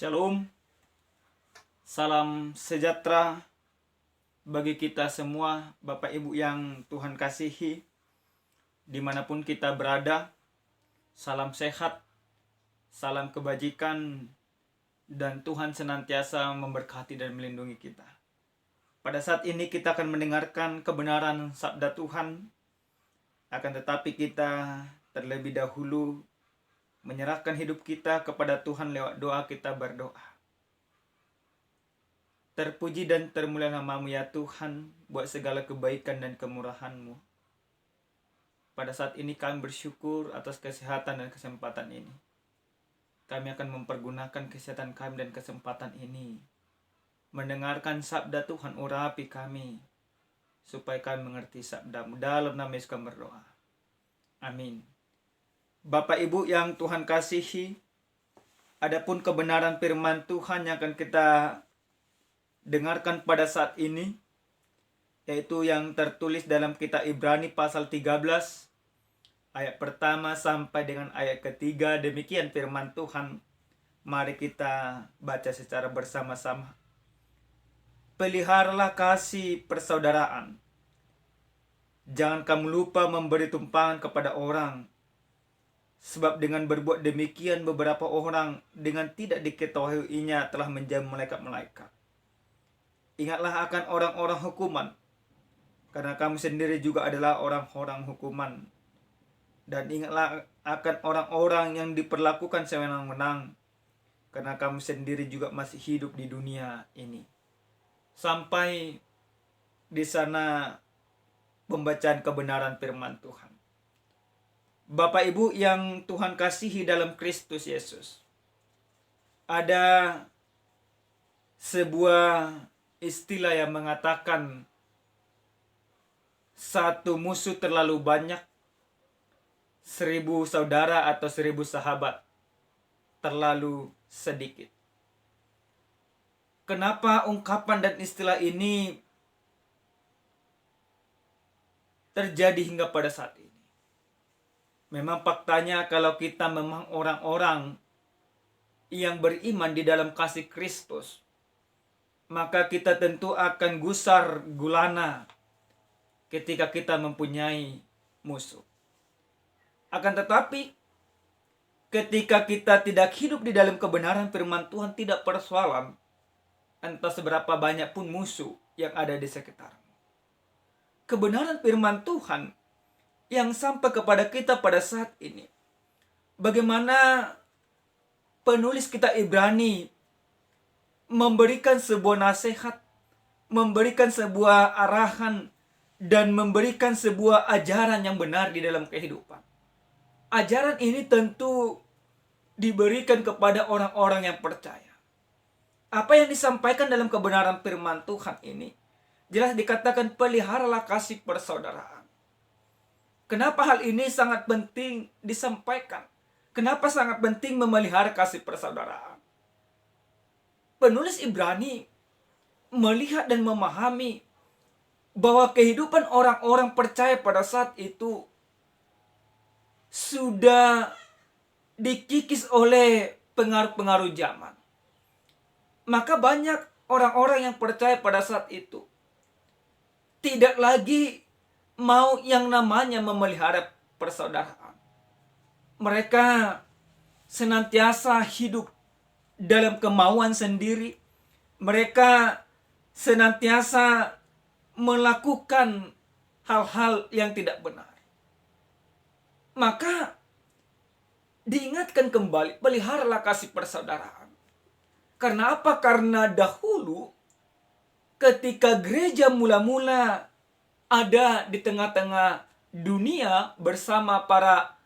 Shalom, salam sejahtera bagi kita semua, Bapak Ibu yang Tuhan kasihi, dimanapun kita berada. Salam sehat, salam kebajikan, dan Tuhan senantiasa memberkati dan melindungi kita. Pada saat ini kita akan mendengarkan kebenaran sabda Tuhan, akan tetapi kita terlebih dahulu menyerahkan hidup kita kepada Tuhan lewat doa. Kita berdoa. Terpuji dan termulia nama-Mu ya Tuhan, buat segala kebaikan dan kemurahan-Mu. Pada saat ini kami bersyukur atas kesehatan dan kesempatan ini. Kami akan mempergunakan kesehatan kami dan kesempatan ini, mendengarkan sabda Tuhan, urapi kami, supaya kami mengerti sabda-Mu. Dalam nama Yesus kami berdoa. Amin. Bapak Ibu yang Tuhan kasihi, adapun kebenaran firman Tuhan yang akan kita dengarkan pada saat ini, yaitu yang tertulis dalam kitab Ibrani pasal 13 ayat pertama sampai dengan ayat ketiga. Demikian firman Tuhan. Mari kita baca secara bersama-sama. Peliharalah kasih persaudaraan. Jangan kamu lupa memberi tumpangan kepada orang, sebab dengan berbuat demikian beberapa orang dengan tidak diketahuinya telah menjadi malaikat-malaikat. Ingatlah akan orang-orang hukuman, karena kamu sendiri juga adalah orang-orang hukuman. Dan ingatlah akan orang-orang yang diperlakukan sewenang-wenang, karena kamu sendiri juga masih hidup di dunia ini. Sampai di sana pembacaan kebenaran firman Tuhan. Bapak Ibu yang Tuhan kasihi dalam Kristus Yesus, ada sebuah istilah yang mengatakan satu musuh terlalu banyak, 1000 saudara atau 1000 sahabat terlalu sedikit. Kenapa ungkapan dan istilah ini terjadi hingga pada saat ini? Memang faktanya kalau kita memang orang-orang yang beriman di dalam kasih Kristus, maka kita tentu akan gusar gulana ketika kita mempunyai musuh. Akan tetapi, ketika kita tidak hidup di dalam kebenaran firman Tuhan, tidak persoalan entah seberapa banyak pun musuh yang ada di sekitar. Kebenaran firman Tuhan yang sampai kepada kita pada saat ini, bagaimana penulis kitab Ibrani memberikan sebuah nasihat, memberikan sebuah arahan, dan memberikan sebuah ajaran yang benar di dalam kehidupan. Ajaran ini tentu diberikan kepada orang-orang yang percaya. Apa yang disampaikan dalam kebenaran firman Tuhan ini, jelas dikatakan peliharalah kasih persaudaraan. Kenapa hal ini sangat penting disampaikan? Kenapa sangat penting memelihara kasih persaudaraan? Penulis Ibrani melihat dan memahami bahwa kehidupan orang-orang percaya pada saat itu sudah dikikis oleh pengaruh-pengaruh zaman. Maka banyak orang-orang yang percaya pada saat itu tidak lagi mau yang namanya memelihara persaudaraan. Mereka senantiasa hidup dalam kemauan sendiri. Mereka senantiasa melakukan hal-hal yang tidak benar. Maka diingatkan kembali, peliharalah kasih persaudaraan. Karena apa? Karena dahulu ketika gereja mula-mula ada di tengah-tengah dunia bersama para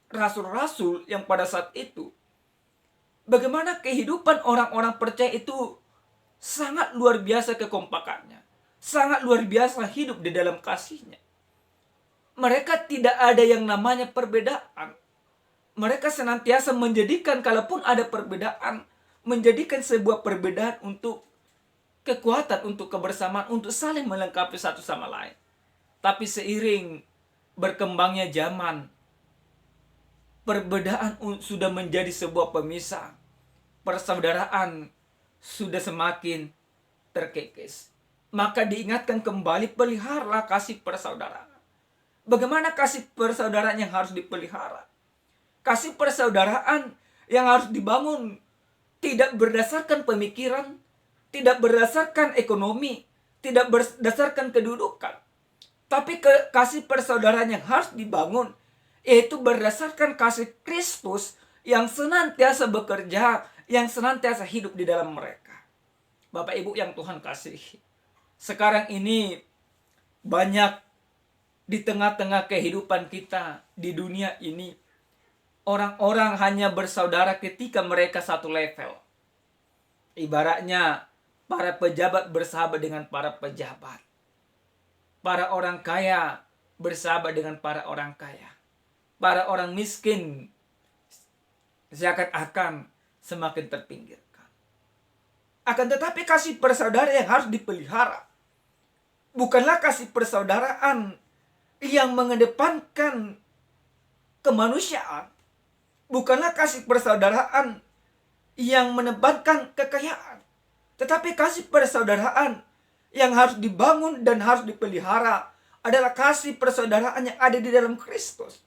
rasul-rasul yang pada saat itu, bagaimana kehidupan orang-orang percaya itu sangat luar biasa kekompakannya, sangat luar biasa hidup di dalam kasihnya. Mereka tidak ada yang namanya perbedaan. Mereka senantiasa menjadikan, kalaupun ada perbedaan, menjadikan sebuah perbedaan untuk kekuatan, untuk kebersamaan, untuk saling melengkapi satu sama lain. Tapi seiring berkembangnya zaman, perbedaan sudah menjadi sebuah pemisah. persaudaraan sudah semakin terkikis. Maka diingatkan kembali, peliharalah kasih persaudaraan. Bagaimana kasih persaudaraan yang harus dipelihara? Kasih persaudaraan yang harus dibangun tidak berdasarkan pemikiran, tidak berdasarkan ekonomi, tidak berdasarkan kedudukan. Tapi kasih persaudaraan yang harus dibangun yaitu berdasarkan kasih Kristus yang senantiasa bekerja, yang senantiasa hidup di dalam mereka. Bapak Ibu yang Tuhan kasihi, sekarang ini banyak di tengah-tengah kehidupan kita di dunia ini, orang-orang hanya bersaudara ketika mereka satu level. Ibaratnya para pejabat bersahabat dengan para pejabat. Para orang kaya bersahabat dengan para orang kaya. Para orang miskin seakan-akan semakin terpinggirkan. Akan tetapi kasih persaudaraan yang harus dipelihara bukanlah kasih persaudaraan yang mengedepankan kemanusiaan. Bukanlah kasih persaudaraan yang menempatkan kekayaan. Tetapi kasih persaudaraan yang harus dibangun dan harus dipelihara adalah kasih persaudaraan yang ada di dalam Kristus.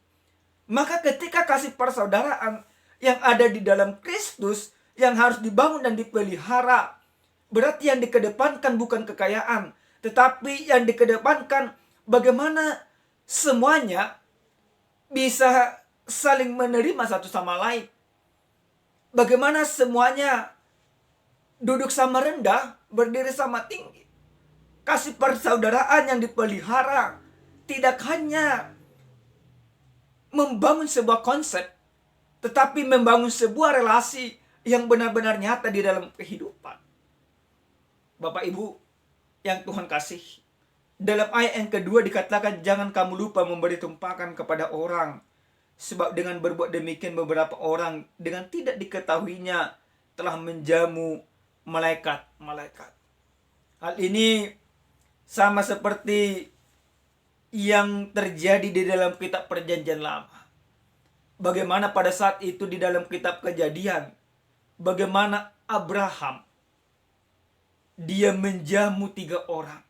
Maka ketika kasih persaudaraan yang ada di dalam Kristus yang harus dibangun dan dipelihara, berarti yang dikedepankan bukan kekayaan, tetapi yang dikedepankan bagaimana semuanya bisa saling menerima satu sama lain. Bagaimana semuanya duduk sama rendah, berdiri sama tinggi. Kasih persaudaraan yang dipelihara tidak hanya membangun sebuah konsep, tetapi membangun sebuah relasi yang benar-benar nyata di dalam kehidupan. Bapak Ibu yang Tuhan kasih, dalam ayat yang kedua dikatakan, jangan kamu lupa memberi tumpahan kepada orang, sebab dengan berbuat demikian beberapa orang dengan tidak diketahuinya telah menjamu malaikat-malaikat. Hal ini sama seperti yang terjadi di dalam kitab Perjanjian Lama. Bagaimana pada saat itu di dalam kitab Kejadian, bagaimana Abraham dia menjamu 3 orang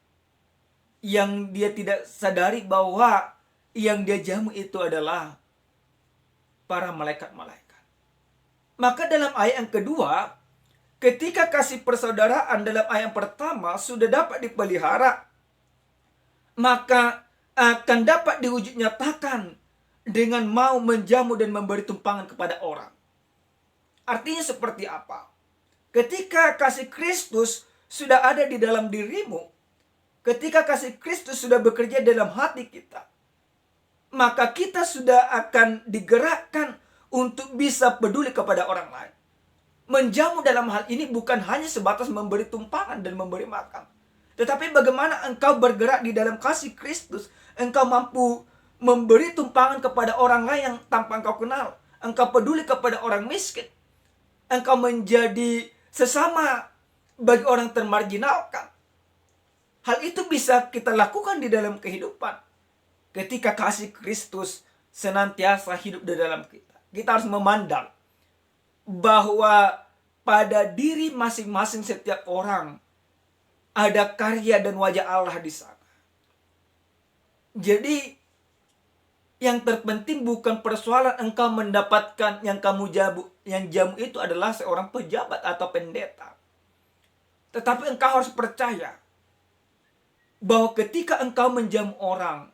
yang dia tidak sadari bahwa yang dia jamu itu adalah para malaikat-malaikat. Maka dalam ayat yang kedua, ketika kasih persaudaraan dalam ayat yang pertama sudah dapat dipelihara, maka akan dapat diwujud nyatakan dengan mau menjamu dan memberi tumpangan kepada orang. Artinya seperti apa? Ketika kasih Kristus sudah ada di dalam dirimu, ketika kasih Kristus sudah bekerja dalam hati kita, maka kita sudah akan digerakkan untuk bisa peduli kepada orang lain. Menjamu dalam hal ini bukan hanya sebatas memberi tumpangan dan memberi makan, tetapi bagaimana engkau bergerak di dalam kasih Kristus. Engkau mampu memberi tumpangan kepada orang lain yang tanpa engkau kenal. Engkau peduli kepada orang miskin. Engkau menjadi sesama bagi orang termarginalkan. Hal itu bisa kita lakukan di dalam kehidupan ketika kasih Kristus senantiasa hidup di dalam kita. Kita harus memandang bahwa pada diri masing-masing setiap orang ada karya dan wajah Allah di sana. Jadi yang terpenting bukan persoalan engkau mendapatkan yang jamu itu adalah seorang pejabat atau pendeta. Tetapi engkau harus percaya bahwa ketika engkau menjamu orang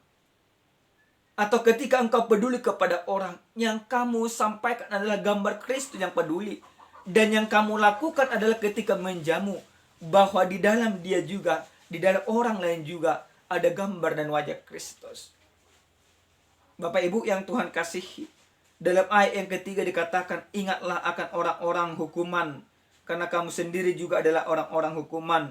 atau ketika engkau peduli kepada orang, yang kamu sampaikan adalah gambar Kristus yang peduli. Dan yang kamu lakukan adalah ketika menjamu, bahwa di dalam dia juga, di dalam orang lain juga ada gambar dan wajah Kristus. Bapak Ibu yang Tuhan kasihi, dalam ayat yang ketiga dikatakan, ingatlah akan orang-orang hukuman, karena kamu sendiri juga adalah orang-orang hukuman.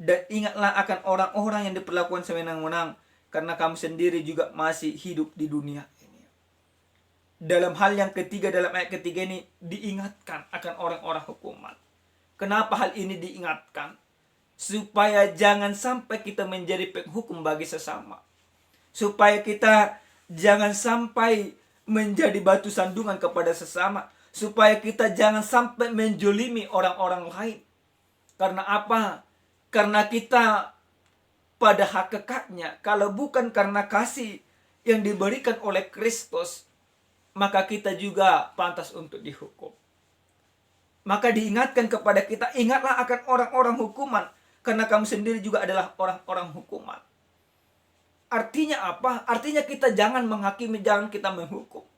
Dan ingatlah akan orang-orang yang diperlakukan sewenang-wenang, karena kamu sendiri juga masih hidup di dunia ini. Dalam hal yang ketiga, dalam ayat ketiga ini diingatkan akan orang-orang hukuman. Kenapa hal ini diingatkan? Supaya jangan sampai kita menjadi penghukum bagi sesama. Supaya kita jangan sampai menjadi batu sandungan kepada sesama. supaya kita jangan sampai menjolimi orang-orang lain. Karena apa? Karena kita pada hakikatnya, kalau bukan karena kasih yang diberikan oleh Kristus, maka kita juga pantas untuk dihukum. Maka diingatkan kepada kita, ingatlah akan orang-orang hukuman, karena kamu sendiri juga adalah orang-orang hukuman. Artinya apa? Artinya kita jangan menghakimi, jangan kita menghukum.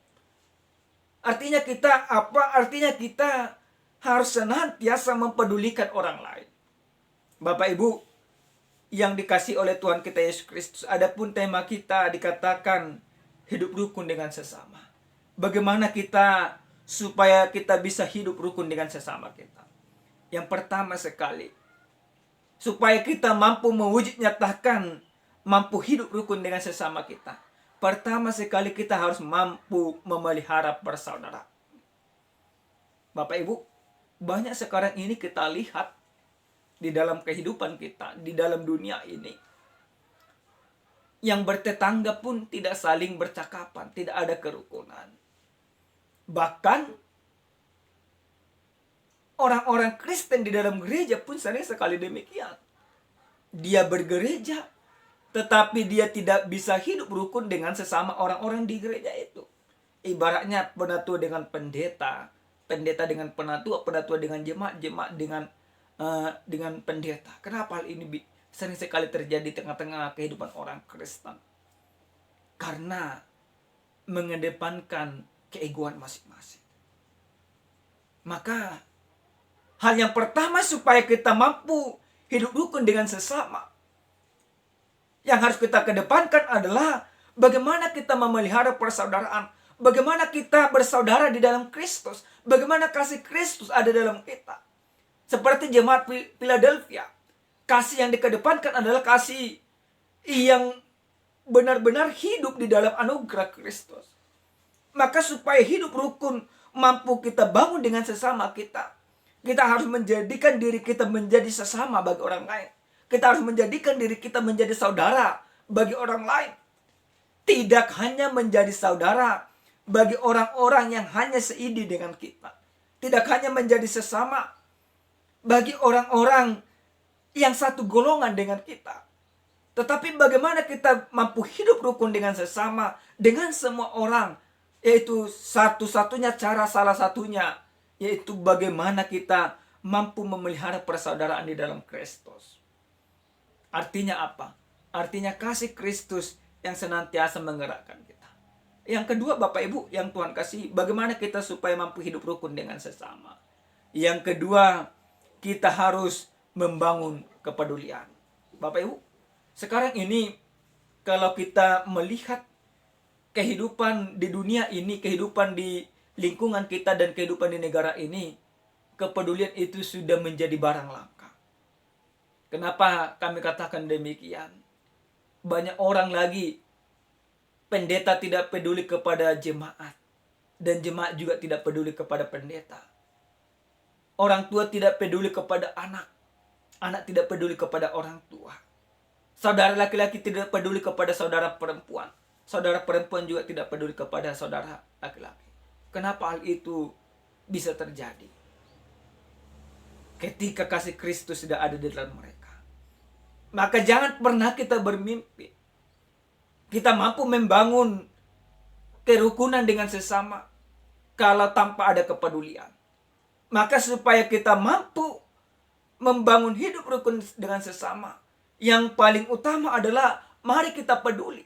Artinya kita apa? Artinya kita harus senantiasa mempedulikan orang lain. Bapak Ibu yang dikasih oleh Tuhan kita Yesus Kristus, adapun tema kita dikatakan hidup rukun dengan sesama. Bagaimana kita supaya kita bisa hidup rukun dengan sesama kita? Yang pertama sekali, supaya kita mampu mewujud nyatakan mampu hidup rukun dengan sesama kita, pertama sekali kita harus mampu memelihara persaudaraan. Bapak Ibu, banyak sekarang ini kita lihat di dalam kehidupan kita, di dalam dunia ini, yang bertetangga pun tidak saling bercakapan, tidak ada kerukunan. Bahkan orang-orang Kristen di dalam gereja pun sering sekali demikian. Dia bergereja, tetapi dia tidak bisa hidup rukun dengan sesama orang-orang di gereja itu. Ibaratnya penatua dengan pendeta, pendeta dengan penatua, penatua dengan jemaat, jemaat dengan pendeta. Kenapa hal ini sering sekali terjadi di tengah-tengah kehidupan orang Kristen? Karena mengedepankan keegoan masing-masing. Maka hal yang pertama supaya kita mampu hidup rukun dengan sesama, yang harus kita kedepankan adalah bagaimana kita memelihara persaudaraan. Bagaimana kita bersaudara di dalam Kristus. Bagaimana kasih Kristus ada dalam kita. Seperti jemaat Philadelphia. Kasih yang dikedepankan adalah kasih yang benar-benar hidup di dalam anugerah Kristus. Maka supaya hidup rukun mampu kita bangun dengan sesama kita, kita harus menjadikan diri kita menjadi sesama bagi orang lain. Kita harus menjadikan diri kita menjadi saudara bagi orang lain. Tidak hanya menjadi saudara bagi orang-orang yang hanya seidi dengan kita. Tidak hanya menjadi sesama bagi orang-orang yang satu golongan dengan kita. Tetapi bagaimana kita mampu hidup rukun dengan sesama, dengan semua orang. Yaitu satu-satunya cara, salah satunya, yaitu bagaimana kita mampu memelihara persaudaraan di dalam Kristus. Artinya apa? Artinya kasih Kristus yang senantiasa menggerakkan kita. Yang kedua, Bapak Ibu yang Tuhan kasih, bagaimana kita supaya mampu hidup rukun dengan sesama. Yang kedua, kita harus membangun kepedulian. Bapak Ibu, sekarang ini kalau kita melihat kehidupan di dunia ini, kehidupan di lingkungan kita dan kehidupan di negara ini, kepedulian itu sudah menjadi barang langka. Kenapa kami katakan demikian? Banyak orang lagi, pendeta tidak peduli kepada jemaat, dan jemaat juga tidak peduli kepada pendeta. Orang tua tidak peduli kepada anak, anak tidak peduli kepada orang tua. Saudara laki-laki tidak peduli kepada saudara perempuan, saudara perempuan juga tidak peduli kepada saudara laki-laki. Kenapa hal itu bisa terjadi? Ketika kasih Kristus tidak ada di dalam mereka. Maka jangan pernah kita bermimpi kita mampu membangun kerukunan dengan sesama kalau tanpa ada kepedulian. Maka supaya kita mampu membangun hidup rukun dengan sesama, yang paling utama adalah mari kita peduli.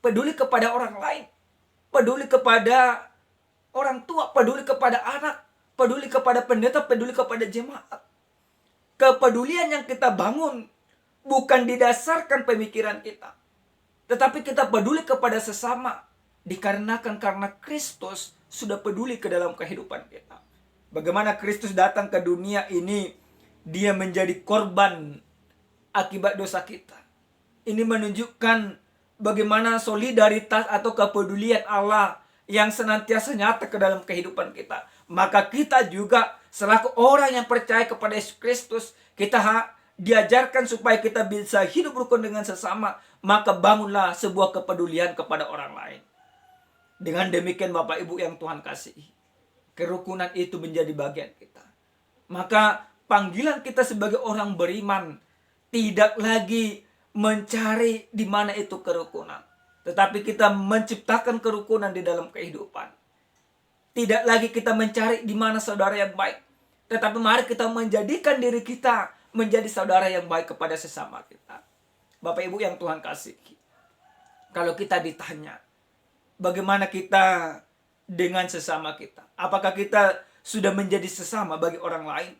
Peduli kepada orang lain, peduli kepada orang tua, peduli kepada anak, peduli kepada pendeta, peduli kepada jemaat. Kepedulian yang kita bangun bukan didasarkan pemikiran kita, tetapi kita peduli kepada sesama dikarenakan karena Kristus sudah peduli ke dalam kehidupan kita. Bagaimana Kristus datang ke dunia ini, dia menjadi korban akibat dosa kita. Ini menunjukkan bagaimana solidaritas atau kepedulian Allah yang senantiasa nyata ke dalam kehidupan kita. Maka kita juga selaku orang yang percaya kepada Yesus Kristus, kita diajarkan supaya kita bisa hidup rukun dengan sesama. Maka bangunlah sebuah kepedulian kepada orang lain. Dengan demikian Bapak Ibu yang Tuhan kasihi, kerukunan itu menjadi bagian kita. Maka panggilan kita sebagai orang beriman tidak lagi mencari di mana itu kerukunan, tetapi kita menciptakan kerukunan di dalam kehidupan. Tidak lagi kita mencari di mana saudara yang baik, tetapi mari kita menjadikan diri kita menjadi saudara yang baik kepada sesama kita. Bapak Ibu yang Tuhan kasihi, kalau kita ditanya bagaimana kita dengan sesama kita, apakah kita sudah menjadi sesama bagi orang lain?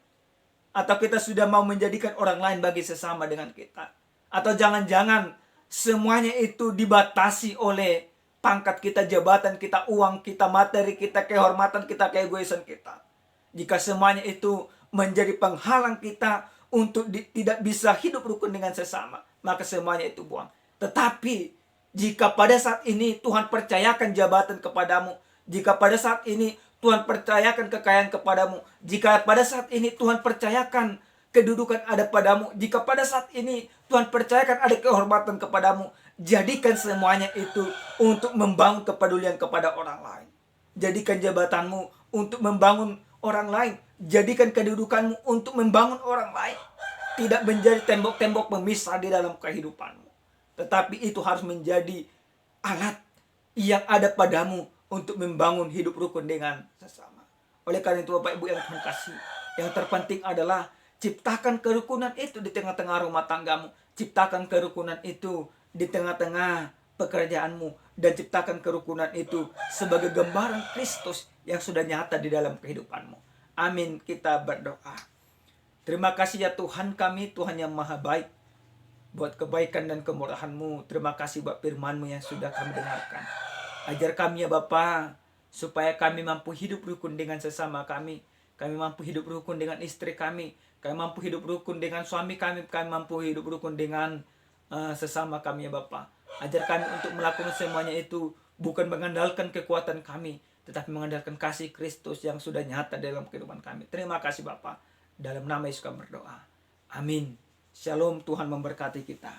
Atau kita sudah mau menjadikan orang lain bagi sesama dengan kita? Atau jangan-jangan semuanya itu dibatasi oleh pangkat kita, jabatan kita, uang kita, materi kita, kehormatan kita, keegoisan kita. Jika semuanya itu menjadi penghalang kita untuk tidak bisa hidup rukun dengan sesama, maka semuanya itu buang. Tetapi jika pada saat ini Tuhan percayakan jabatan kepadamu, jika pada saat ini Tuhan percayakan kekayaan kepadamu, jika pada saat ini Tuhan percayakan kedudukan ada padamu, jika pada saat ini Tuhan percayakan ada kehormatan kepadamu, jadikan semuanya itu untuk membangun kepedulian kepada orang lain. Jadikan jabatanmu untuk membangun orang lain. Jadikan kedudukanmu untuk membangun orang lain. Tidak menjadi tembok-tembok pemisah di dalam kehidupanmu, tetapi itu harus menjadi alat yang ada padamu untuk membangun hidup rukun dengan sesama. Oleh karena itu Bapak Ibu yang Tuhan kasih, yang terpenting adalah ciptakan kerukunan itu di tengah-tengah rumah tanggamu. Ciptakan kerukunan itu di tengah-tengah pekerjaanmu. Dan ciptakan kerukunan itu sebagai gambaran Kristus yang sudah nyata di dalam kehidupanmu. Amin, kita berdoa. Terima kasih ya Tuhan kami, Tuhan yang maha baik, buat kebaikan dan kemurahan-Mu. Terima kasih buat firman-Mu yang sudah kami dengarkan. Ajar kami ya Bapa, supaya kami mampu hidup rukun dengan sesama kami. Kami mampu hidup rukun dengan istri kami. Kami mampu hidup rukun dengan suami kami. Kami mampu hidup rukun dengan sesama kami ya Bapa. Ajar kami untuk melakukan semuanya itu bukan mengandalkan kekuatan kami, tetapi mengandalkan kasih Kristus yang sudah nyata dalam kehidupan kami. Terima kasih Bapa. Dalam nama Yesus kami berdoa. Amin. Shalom, Tuhan memberkati kita.